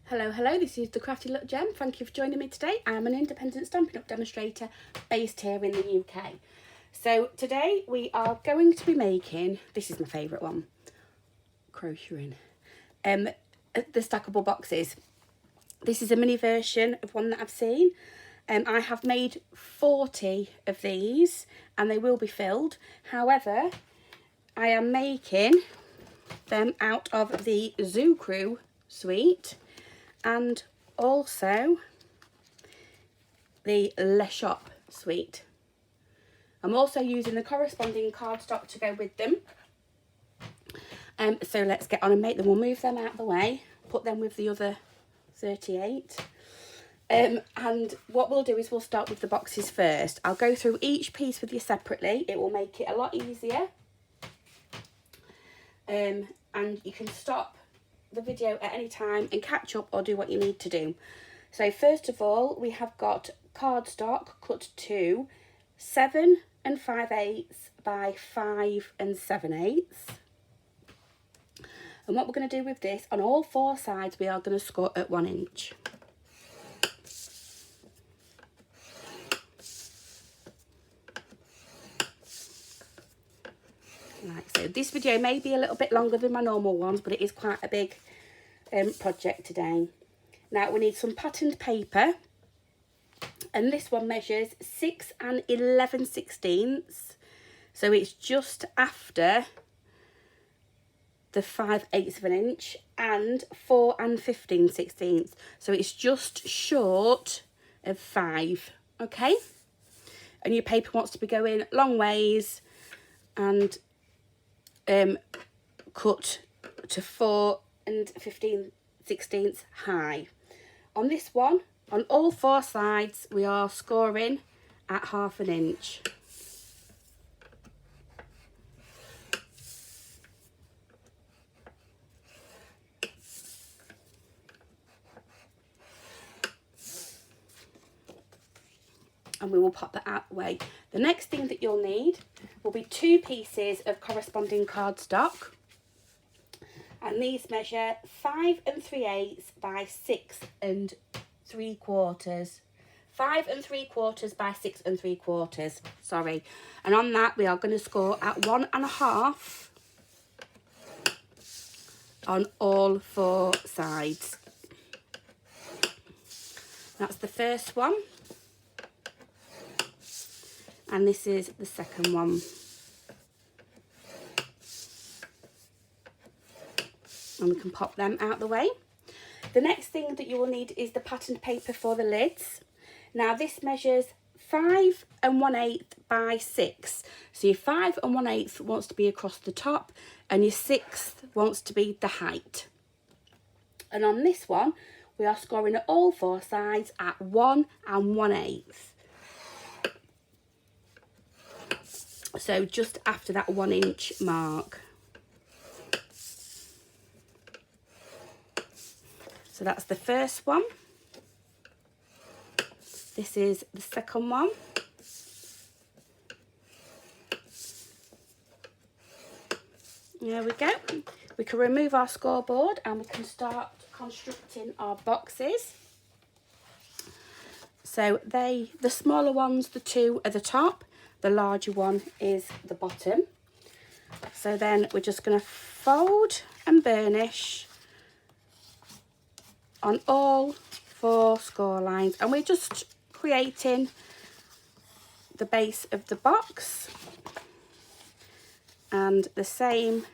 Hello, this is the Crafty Little Gem. Thank you for joining me today. I'm an independent Stampin' Up! Demonstrator based here in the UK. So today we are going to be making, this is my favourite one, crocheting, the stackable boxes. This is a mini version of one that I've seen. I have made 40 of these and they will be filled. However, I am making them out of the Zoo Crew suite and also the Le Shop suite. I'm also using the corresponding cardstock to go with them. So let's get on and make them. We'll move them out of the way, put them with the other 38. And what we'll do is we'll start with the boxes first. I'll go through each piece with you separately. It will make it a lot easier. And you can stop the video at any time and catch up or do what you need to do. So first of all, we have got cardstock cut to 7 5/8 by 5 7/8. And what we're going to do with this, on all 4 sides, we are going to score at 1 inch. Right, so this video may be a little bit longer than my normal ones, but it is quite a big project today. Now we need some patterned paper, and this one measures 6 11/16, so it's just after the 5/8 of an inch, and 4 15/16, so it's just short of 5. Okay, and your paper wants to be going long ways and cut to 4 15/16 high. On this one, on all 4 sides, we are scoring at 1/2 inch. And we will pop that out the way. The next thing that you'll need will be 2 pieces of corresponding cardstock. And these measure 5 3/8 by 6 3/4. 5 3/4 by 6 3/4. Sorry. And on that, we are going to score at 1.5 on all 4 sides. That's the first one. And this is the second one. And we can pop them out the way. The next thing that you will need is the patterned paper for the lids. Now this measures 5 1/8 by 6. So your 5 1/8 wants to be across the top and your 6th wants to be the height. And on this one, we are scoring at all 4 sides at 1 1/8. So just after that 1 inch mark. So that's the first one. This is the second one. There we go. We can remove our scoreboard and we can start constructing our boxes. So the smaller ones, the 2 are the top. The larger one is the bottom. So then we're just going to fold and burnish on all 4 score lines, and we're just creating the base of the box, and the same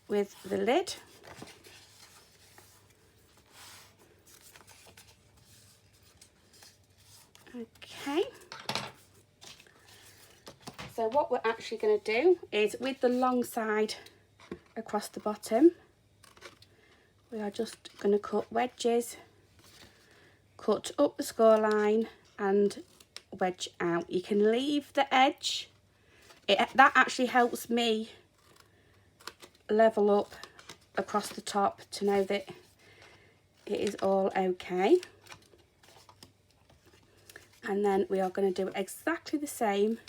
with the lid. Okay. So what we're actually going to do is, with the long side across the bottom, we are just going to cut wedges, cut up the score line and wedge out. You can leave the edge. That actually helps me level up across the top to know that it is all okay. And then we are going to do exactly the same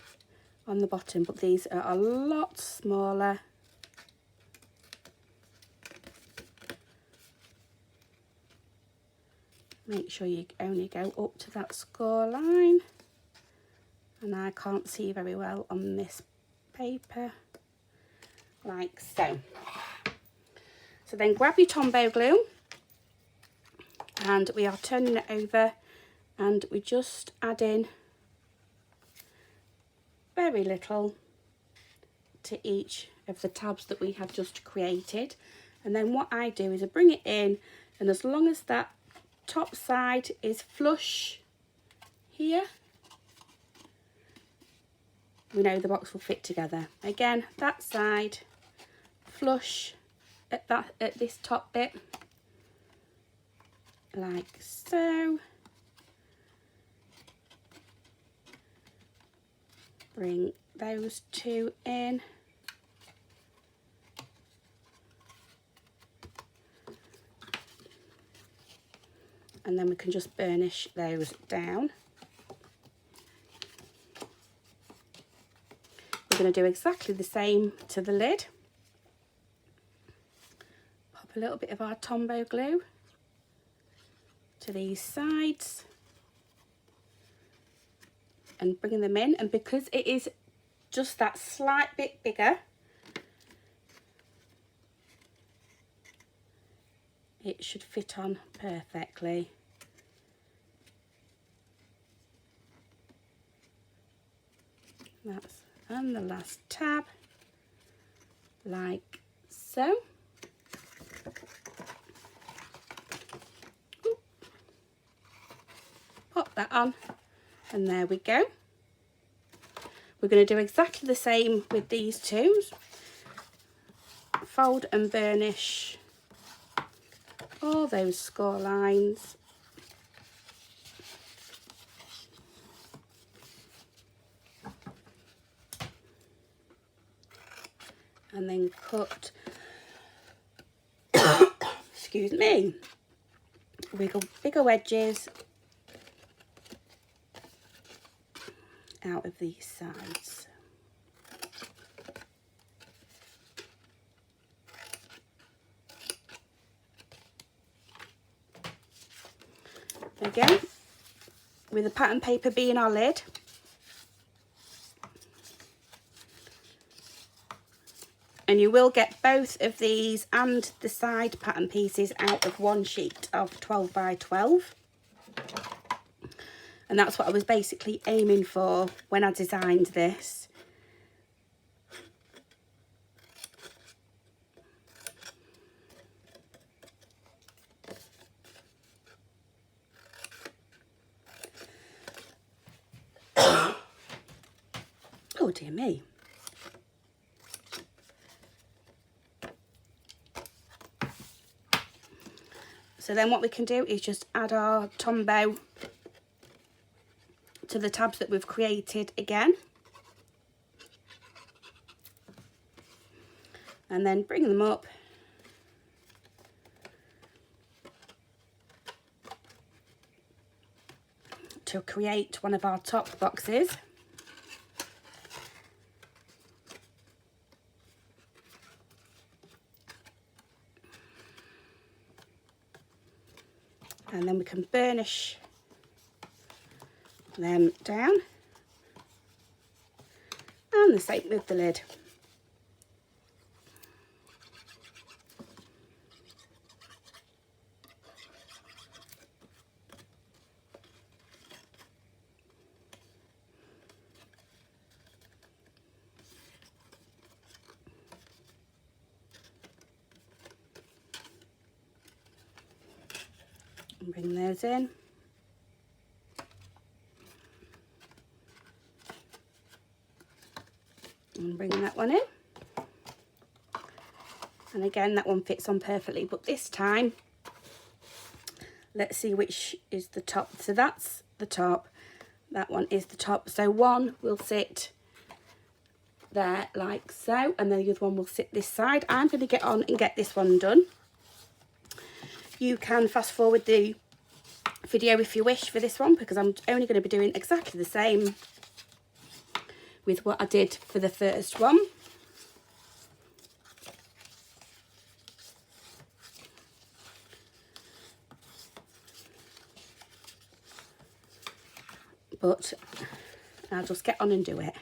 on the bottom, but these are a lot smaller Make sure you only go up to that score line, and I can't see very well on this paper, like so. So then grab your Tombow glue, and we are turning it over, and we just add in very little to each of the tabs that we have just created. And then what I do is I bring it in, and as long as that top side is flush here, we know the box will fit together. Again, that side flush at this top bit, like so. Bring those two in. And then we can just burnish those down. We're going to do exactly the same to the lid. Pop a little bit of our Tombow glue to these sides and bringing them in, and because it is just that slight bit bigger, it should fit on perfectly. That's on the last tab, like so. Ooh. Pop that on, and there we go. We're going to do exactly the same with these two. Fold and burnish all those score lines. And then cut, excuse me, bigger wedges out of these sides. Again, with the pattern paper being our lid, and you will get both of these and the side pattern pieces out of one sheet of 12 by 12. And that's what I was basically aiming for when I designed this. Oh dear me. So then what we can do is just add our Tombow to the tabs that we've created again. And then bring them up. To create one of our top boxes. And then we can burnish them down, and the same with the lid. And bring those in. And bring that one in. And again, that one fits on perfectly, but this time, let's see which is the top. So that's the top, that one is the top. So one will sit there like so, and then the other one will sit this side. I'm going to get on and get this one done. You can fast forward the video if you wish for this one, because I'm only going to be doing exactly the same with what I did for the first one. but I'll just get on and do it.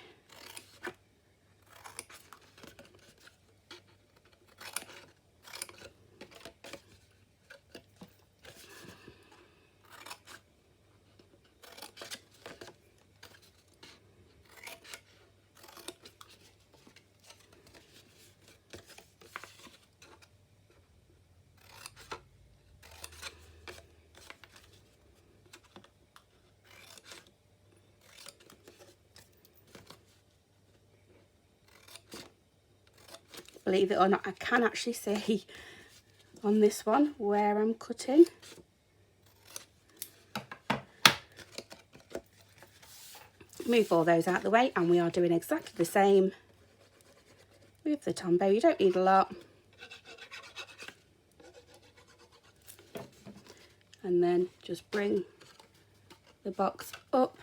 Believe it or not, I can actually see on this one where I'm cutting. Move all those out of the way, and we are doing exactly the same with the Tombow. You don't need a lot. And then just bring the box up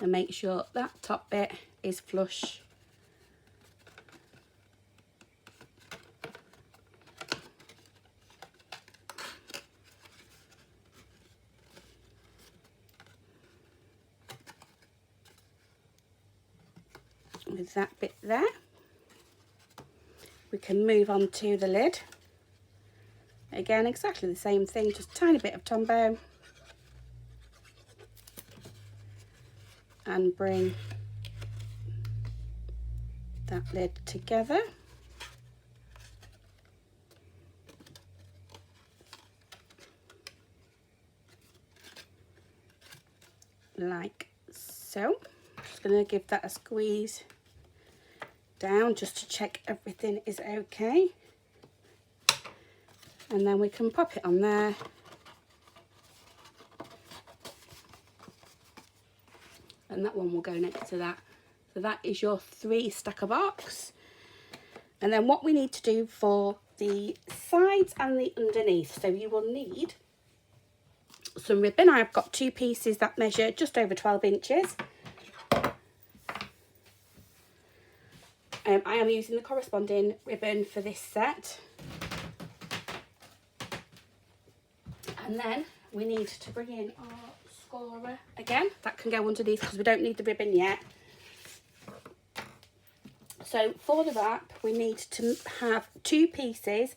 and make sure that top bit is flush. With that bit there, we can move on to the lid. Again, exactly the same thing, just a tiny bit of Tombow, and bring that lid together. Like so. Just going to give that a squeeze down just to check everything is okay, and then we can pop it on there. And that one will go next to that. So that is your 3 stacker box. And then what we need to do for the sides and the underneath, so you will need some ribbon. I've got 2 pieces that measure just over 12 inches. I am using the corresponding ribbon for this set. And then we need to bring in our scorer again. That can go underneath because we don't need the ribbon yet. So for the wrap, we need to have 2 pieces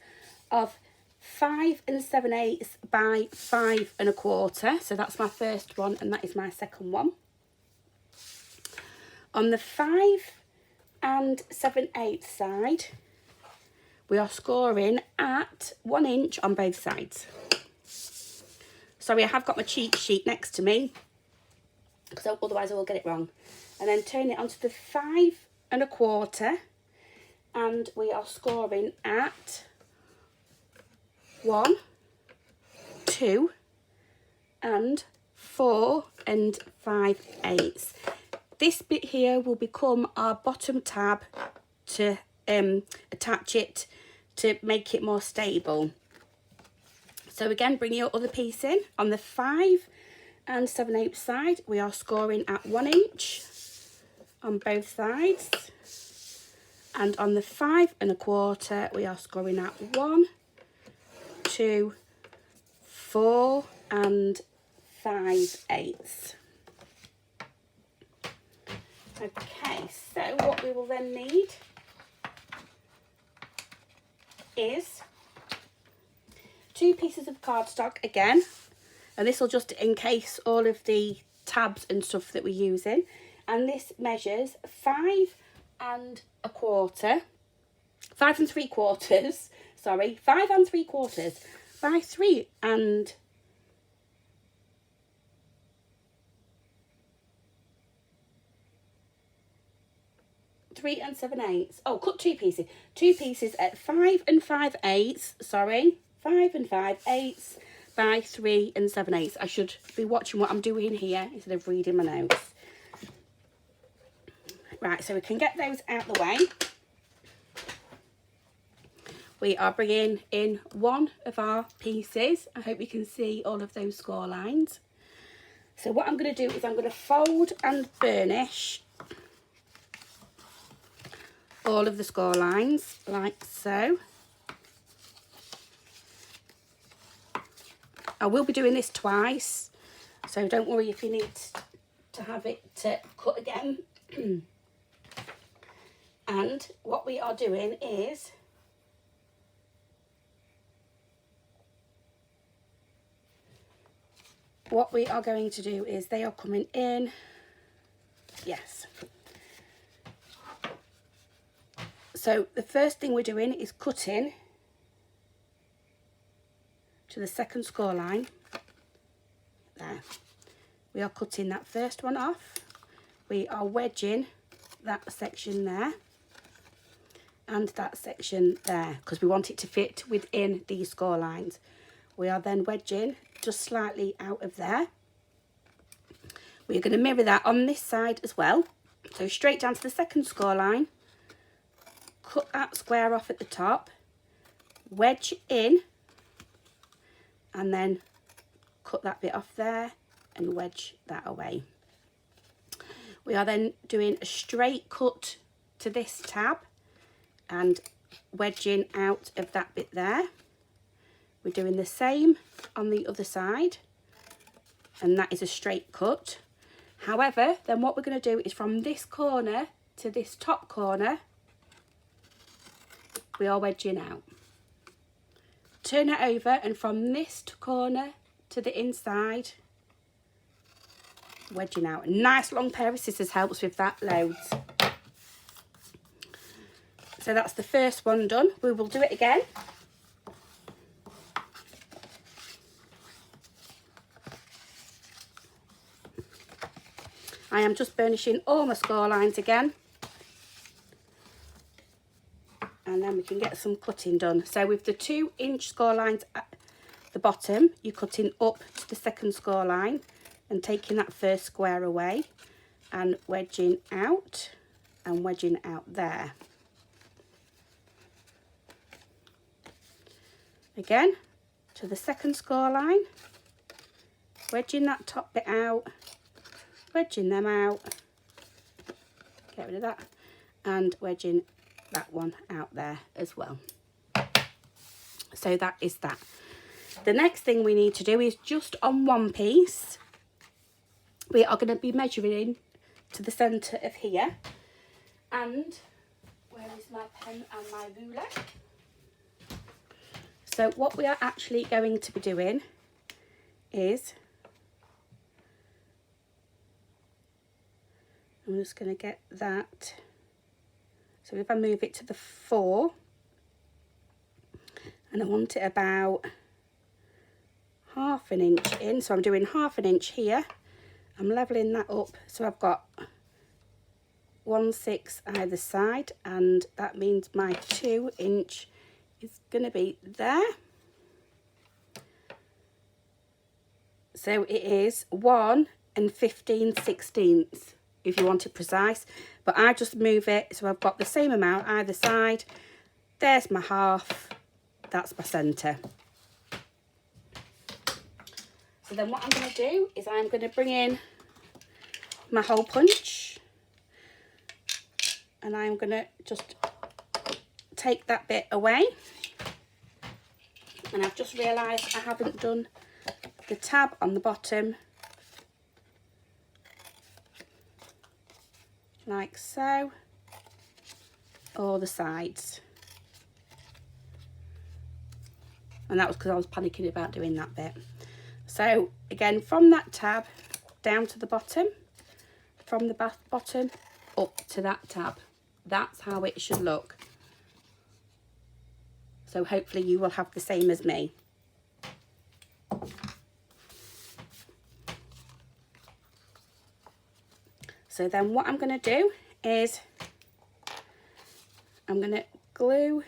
of 5 7/8 by 5 1/4. So that's my first one, and that is my second one. On the 5 7/8 side, we are scoring at 1 inch on both sides. Sorry, I have got my cheat sheet next to me, because otherwise I will get it wrong. And then turn it onto the 5 1/4, and we are scoring at 1, 2, and 4 5/8. This bit here will become our bottom tab to attach it to make it more stable. So again, bring your other piece in. On the 5 7/8 side, we are scoring at 1 inch on both sides. And on the 5 1/4, we are scoring at 1, 2, 4 5/8. Okay, so what we will then need is 2 pieces of cardstock again, and this will just encase all of the tabs and stuff that we're using. And this measures 5 3/4 by 3 7/8. Oh, cut 2 pieces. 2 pieces at 5 5/8. Sorry, 5 5/8 by 3 7/8. I should be watching what I'm doing here instead of reading my notes. Right, so we can get those out the way. We are bringing in one of our pieces. I hope you can see all of those score lines. So what I'm going to do is I'm going to fold and burnish all of the score lines like so. I will be doing this twice, so don't worry if you need to have it to cut again. And what we are doing is they are coming in. Yes. So the first thing we're doing is cutting to the second score line. There. We are cutting that first one off. We are wedging that section there and that section there because we want it to fit within these score lines. We are then wedging just slightly out of there. We're going to mirror that on this side as well. So straight down to the second score line, cut that square off at the top, wedge in, and then cut that bit off there and wedge that away. We are then doing a straight cut to this tab and wedging out of that bit there. We're doing the same on the other side, and that is a straight cut. However, then what we're going to do is from this corner to this top corner, we are wedging out. Turn it over, and from this corner to the inside, wedging out. A nice long pair of scissors helps with that loads. So that's the first one done. We will do it again. I am just burnishing all my score lines again. And then we can get some cutting done. So with the 2-inch score lines at the bottom, you're cutting up to the second score line and taking that first square away and wedging out and wedging out there. Again, to the second score line, wedging that top bit out, wedging them out, get rid of that, and wedging that one out there as well. So that is that. The next thing we need to do is just on one piece, we are going to be measuring to the centre of here. And where is my pen and my ruler? So what we are actually going to be doing is, I'm just going to get that. So if I move it to the 4, and I want it about ½ an inch in, so I'm doing ½ an inch here. I'm levelling that up, so I've got 1/6 either side, and that means my 2-inch is going to be there. So it is 1 15/16 if you want it precise, but I just move it so I've got the same amount either side. There's my half, that's my centre. So then what I'm going to do is I'm going to bring in my hole punch, and I'm going to just take that bit away. And I've just realised I haven't done the tab on the bottom, like so, or the sides. And that was because I was panicking about doing that bit. So again, from that tab down to the bottom, from the bottom up to that tab. That's how it should look. So hopefully you will have the same as me. So then what I'm going to do is I'm going to glue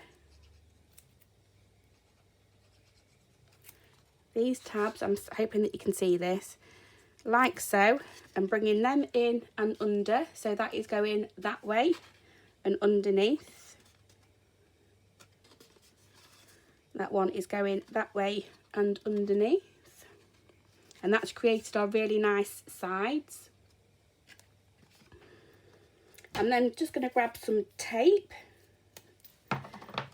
these tabs, I'm hoping that you can see this, like so, and bringing them in and under. So that is going that way and underneath. That one is going that way and underneath. And that's created our really nice sides. I'm then just going to grab some tape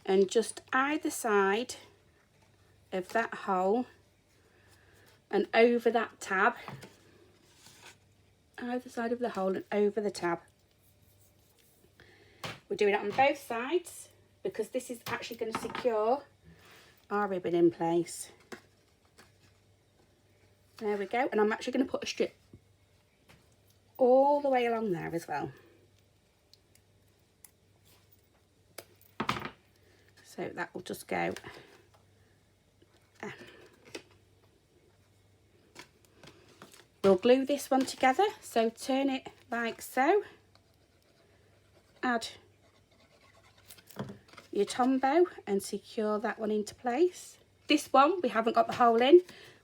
and just either side of that hole and over that tab either side of the hole and over the tab. We're doing it on both sides because this is actually going to secure our ribbon in place. There we go, and I'm actually going to put a strip all the way along there as well. So that will just go We'll glue this one together, so turn it like so. Add your Tombow and secure that one into place. This one we haven't got the hole in,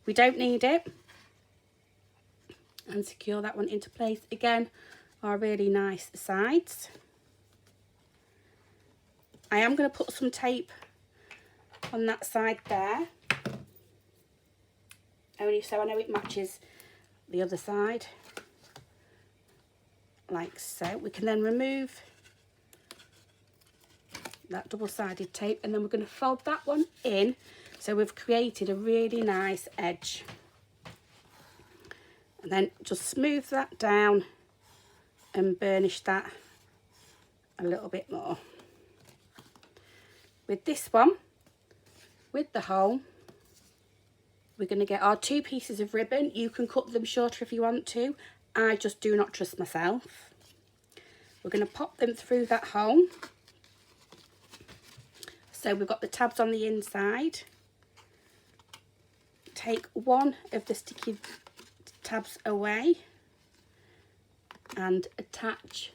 we don't need it. And secure that one into place. Again, our really nice sides. I am going to put some tape on that side there, only so I know it matches the other side, like so. We can then remove that double-sided tape, and then we're going to fold that one in, so we've created a really nice edge. And then just smooth that down and burnish that a little bit more. With this one, with the hole, we're going to get our 2 pieces of ribbon. You can cut them shorter if you want to. I just do not trust myself. We're going to pop them through that hole. So we've got the tabs on the inside. Take one of the sticky tabs away and attach.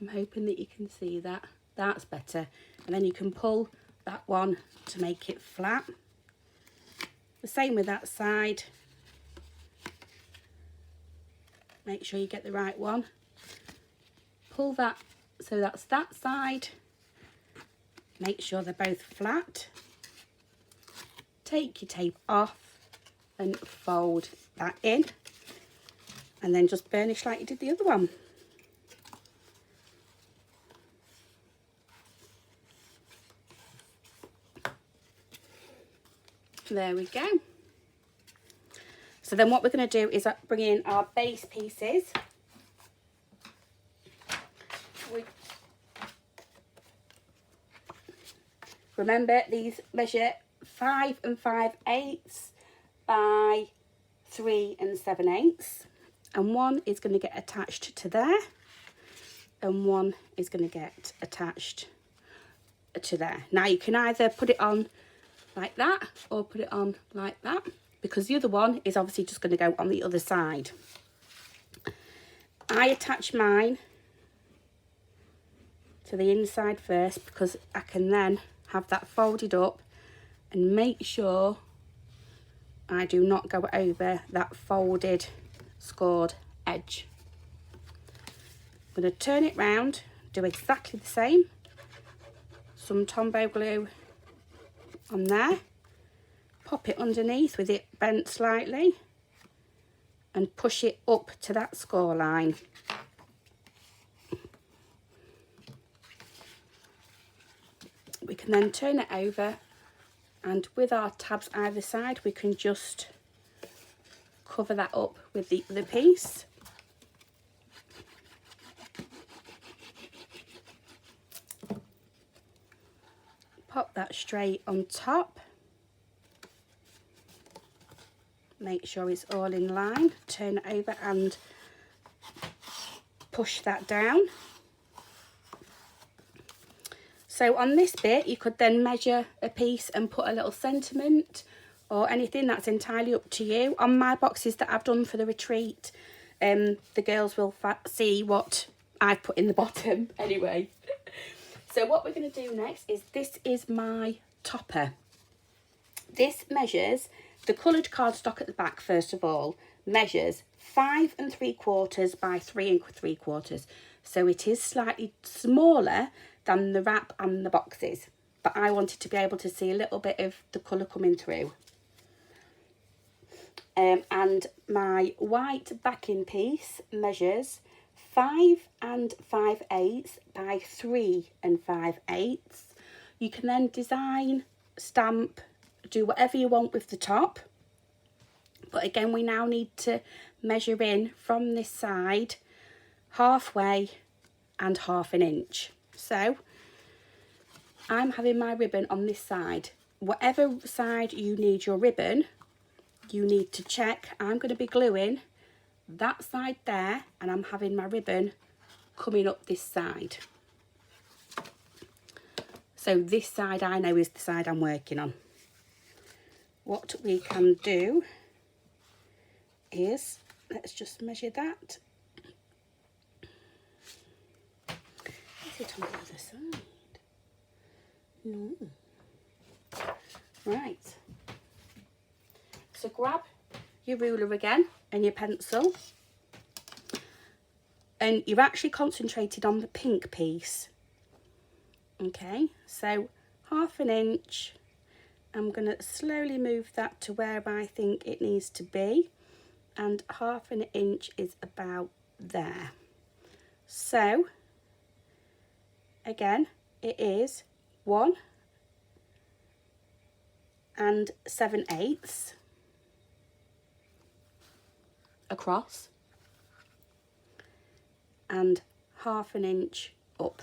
I'm hoping that you can see that. That's better. And then you can pull that one to make it flat. The same with that side. Make sure you get the right one. Pull that, so that's that side. Make sure they're both flat. Take your tape off and fold that in. And then just burnish like you did the other one. There we go. So then what we're going to do is bring in our base pieces. Remember, these measure 5 5/8 by 3 7/8, and one is going to get attached to there, and one is going to get attached to there. Now you can either put it on like that or put it on like that, because the other one is obviously just going to go on the other side. I attach mine to the inside first because I can then have that folded up and make sure I do not go over that folded scored edge. I'm going to turn it round, do exactly the same. Some Tombow glue on there, pop it underneath with it bent slightly and push it up to that score line. We can then turn it over, and with our tabs either side we can just cover that up with the other piece. Pop that straight on top. Make sure it's all in line. Turn it over and push that down. So on this bit you could then measure a piece and put a little sentiment or anything. That's entirely up to you. On my boxes that I've done for the retreat, the girls will see what I've put in the bottom anyway. So what we're going to do next is, this is my topper. This measures, the coloured cardstock at the back first of all, measures 5 3/4 by 3 3/4. So it is slightly smaller than the wrap and the boxes, but I wanted to be able to see a little bit of the colour coming through. And my white backing piece measures 5 5/8 by 3 5/8. You can then design, stamp, do whatever you want with the top, But again, we now need to measure in from this side halfway and 1/2 inch. So I'm having my ribbon on this side. Whatever side you need your ribbon, you need to check. I'm going to be gluing that side there, and I'm having my ribbon coming up this side. So this side I know is the side I'm working on. What we can do is, let's just measure that. Is it on the other side? No. Right. So grab your ruler again and your pencil. And you've actually concentrated on the pink piece. Okay, so 1/2 inch. I'm going to slowly move that to where I think it needs to be. And 1/2 inch is about there. So, again, it is 1 7/8 across and 1/2 inch up.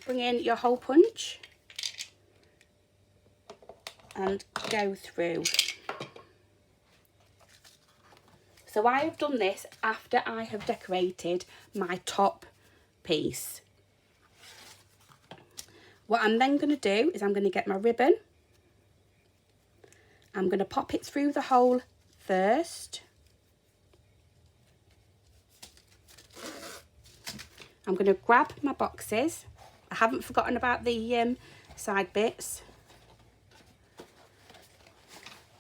Bring in your hole punch and go through. So I have done this after I have decorated my top piece. What I'm then going to do is I'm going to get my ribbon. I'm going to pop it through the hole first. I'm going to grab my boxes. I haven't forgotten about the side bits.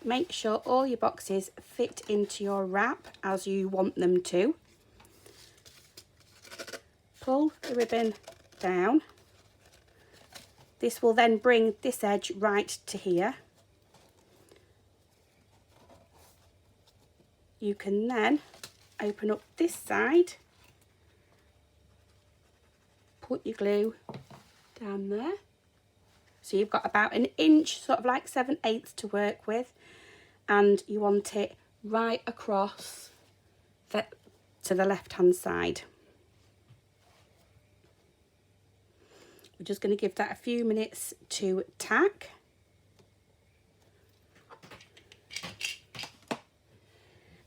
Make sure all your boxes fit into your wrap as you want them to. Pull the ribbon down. This will then bring this edge right to here. You can then open up this side. Put your glue down there. So you've got about 1 inch, sort of like 7/8 to work with. And you want it right across to the left hand side. We're just going to give that a few minutes to tack.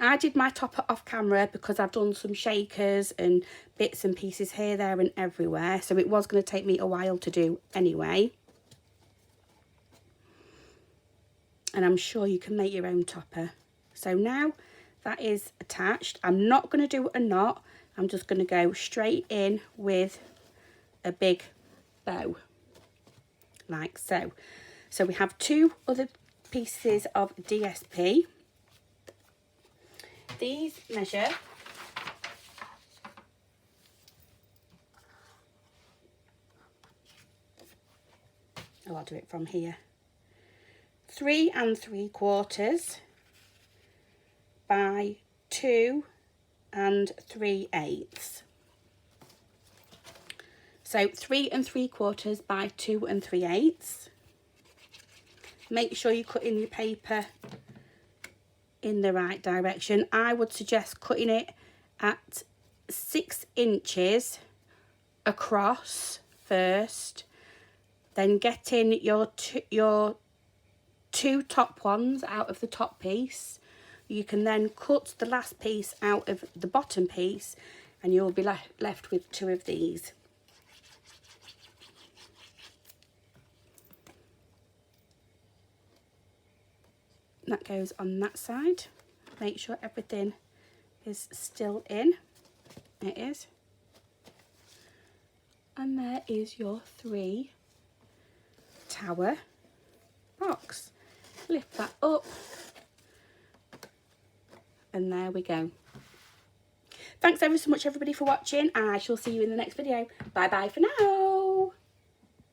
I did my topper off camera because I've done some shakers and bits and pieces here, there and everywhere. So it was going to take me a while to do anyway. And I'm sure you can make your own topper. So now that is attached, I'm not going to do a knot. I'm just going to go straight in with a big bow, like so. So we have 2 other pieces of DSP. These measure I'll do it from here. 3 3/4 by 2 3/8. So 3 3/4 by 2 3/8. Make sure you cut in your paper in the right direction. I would suggest cutting it at 6 inches across first, then getting your two top ones out of the top piece. You can then cut the last piece out of the bottom piece and you'll be left with 2 of these. That goes on that side. Make sure everything is still in. It is. And there is your 3 tower box. Lift that up. And there we go. Thanks ever so much everybody for watching, and I shall see you in the next video. Bye bye for now.